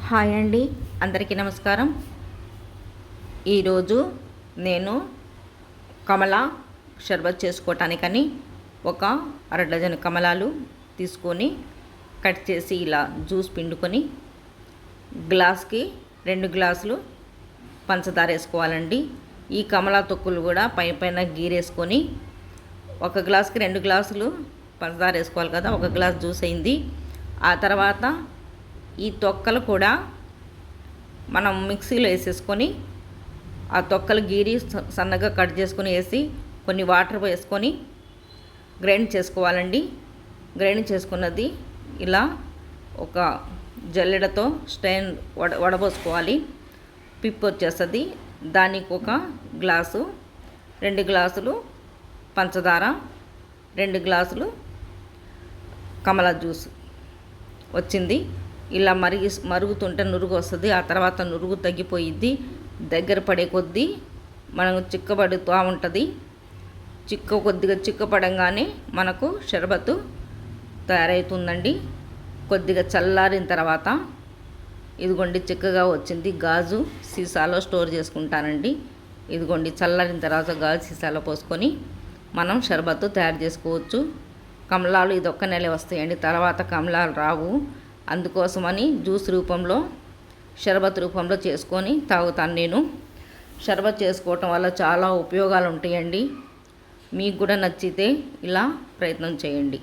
Hi అండి, అందరికీ నమస్కారం. ఈరోజు నేను కమల షర్బత్ చేసుకోవటానికని ఒక అర డజన్ కమలాలు తీసుకొని కట్ చేసి ఇలా జ్యూస్ పిండుకొని గ్లాస్కి 2 గ్లాసులు పంచదార వేసుకోవాలండి. ఈ కమలా తొక్కులు కూడా పైన గీరేసుకొని 1 గ్లాస్కి 2 గ్లాసులు పంచదార వేసుకోవాలి కదా. 1 గ్లాస్ జ్యూస్ అయింది. ఆ తర్వాత ఈ తొక్కలు కూడా మనం మిక్సీలో వేసేసుకొని ఆ తొక్కలు గీరి సన్నగా కట్ చేసుకొని వేసి కొన్ని వాటర్ వేసుకొని గ్రైండ్ చేసుకోవాలండి. గ్రైండ్ చేసుకున్నది ఇలా ఒక జల్లెడతో స్ట్రెయిన్ వడబోసుకోవాలి. పిప్పు వచ్చేస్తుంది. దానికి 1 గ్లాసు 2 గ్లాసులు పంచదార 2 గ్లాసులు కమలా జ్యూస్ వచ్చింది. ఇలా మరుగుతుంటే నురుగు వస్తుంది. ఆ తర్వాత నురుగు తగ్గిపోయిద్ది. దగ్గర పడే కొద్దీ మనం చిక్కబడుతూ ఉంటుంది. కొద్దిగా చిక్కపడంగానే మనకు షర్బత్తు తయారవుతుందండి. కొద్దిగా చల్లారిన తర్వాత ఇదిగోండి చిక్కగా వచ్చింది. గాజు సీసాలో స్టోర్ చేసుకుంటానండి. ఇదిగోండి చల్లారిన తర్వాత గాజు సీసాలో పోసుకొని మనం షర్బత్తు తయారు చేసుకోవచ్చు. కమలాలు ఇది 1 నెల వస్తాయండి. తర్వాత కమలాలు రావు. అందుకోసమని జ్యూస్ రూపంలో షర్బత్ రూపంలో చేసుకొని తాగుతాను నేను. షర్బత్ చేసుకోవటం వల్ల చాలా ఉపయోగాలు ఉంటాయండి. మీకు కూడా నచ్చితే ఇలా ప్రయత్నం చేయండి.